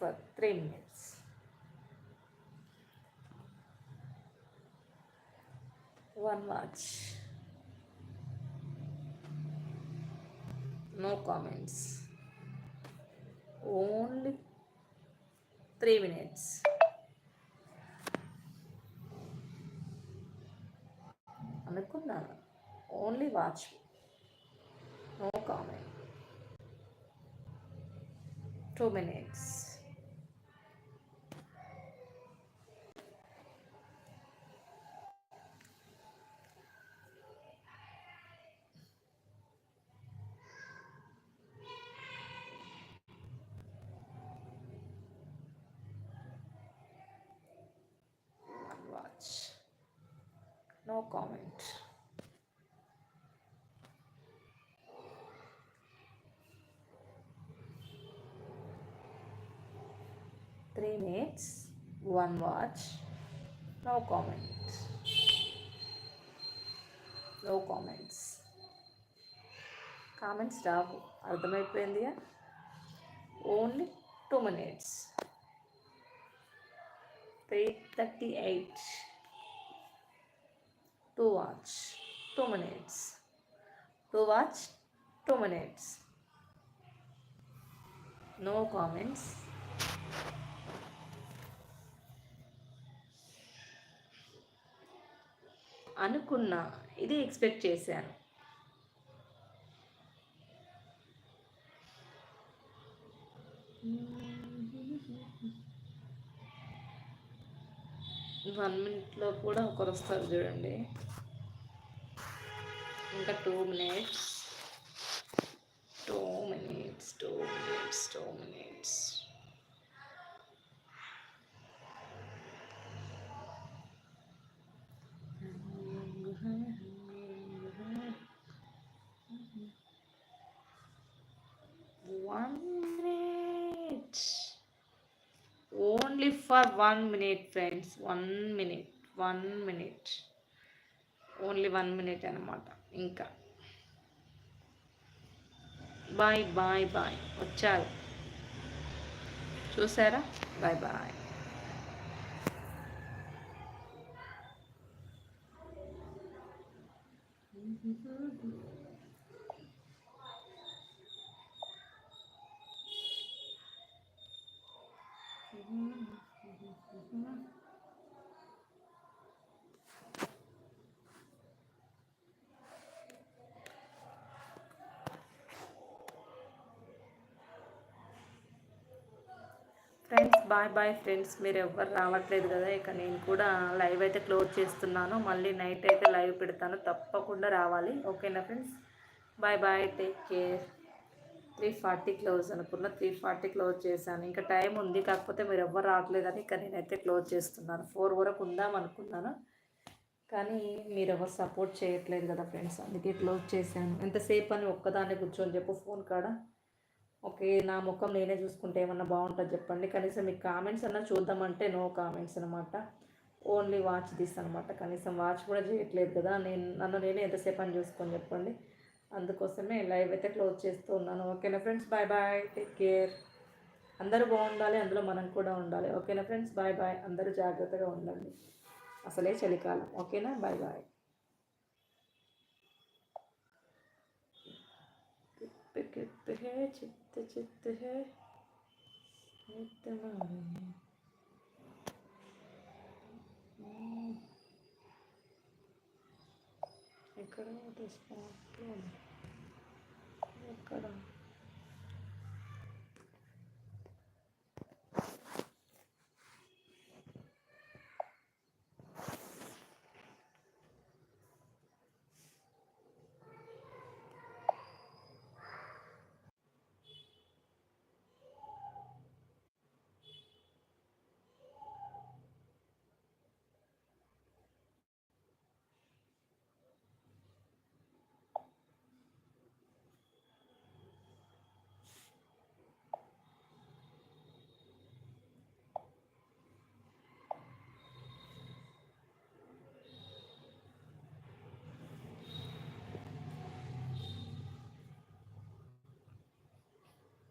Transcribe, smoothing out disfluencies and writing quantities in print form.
for 3 minutes. One watch. No comments. Only 3 minutes. అనుకున్నాను. Only watch. No comment. 2 minutes. One watch. No comment. Three minutes, one watch, no comments. No comments. Comments రావు, అర్థమైపోయిందిగా. Only 2 minutes. 3:38. To watch 2 minutes. To watch 2 minutes. No comments. అనుకున్నా, ఇది expect చేశాను. One మినిట్లో కూడా ఒకరు వస్తారు చూడండి. ఇంకా 2 minutes. 2 minutes. 2 minutes. 2 minutes. One minute. Only for 1 minute, friends. 1 minute. 1 minute. Only 1 minute అన్నమాట. ఇంకా బాయ్ బాయ్ బాయ్. వచ్చారు, చూసారా? Bye bye. Friends bye bye friends. మీరు ఎవ్వరు రావట్లేదు కదా, ఇక నేను కూడా లైవ్ అయితే క్లోజ్ చేస్తున్నాను. మళ్ళీ నైట్ అయితే లైవ్ పెడతాను, తప్పకుండా రావాలి. ఓకేనా friends? Bye bye, take care. 3:40 close అనుకున్నా, 3:40 క్లోజ్ చేశాను. ఇంకా టైం ఉంది, కాకపోతే మీరు ఎవ్వరు రావట్లేదని ఇక నేనైతే క్లోజ్ చేస్తున్నాను. 4 వరకు ఉందాం అనుకున్నాను, కానీ మీరు ఎవరు సపోర్ట్ చేయట్లేదు కదా ఫ్రెండ్స్, అందుకే క్లోజ్ చేశాను. ఎంతసేపు అని ఒక్కదాన్ని కూర్చొని చెప్పు ఫోన్ కాడ. ఓకే, నా ముఖం నేనే చూసుకుంటే ఏమన్నా బాగుంటుంది చెప్పండి. కనీసం మీకు కామెంట్స్ అన్నా చూద్దామంటే నో కామెంట్స్ అనమాట. ఓన్లీ వాచ్ దిస్ అనమాట. కనీసం వాచ్ కూడా చేయట్లేదు కదా, నన్ను నేనే ఎంతసేపు అని చూసుకొని చెప్పండి. అందుకోసమే లైవ్ అయితే క్లోజ్ చేస్తూ ఉన్నాను. ఓకేనా friends? Bye bye, take care. అందరూ బాగుండాలి, అందులో మనం కూడా ఉండాలి. ఓకేనా ఫ్రెండ్స్? Bye bye. అందరూ జాగ్రత్తగా ఉండండి, అసలే చలికాలం. ఓకేనా? Bye bye. చిత్త చిత్త ఎక్కడ తీసుకున్నట్లు ఎక్కడ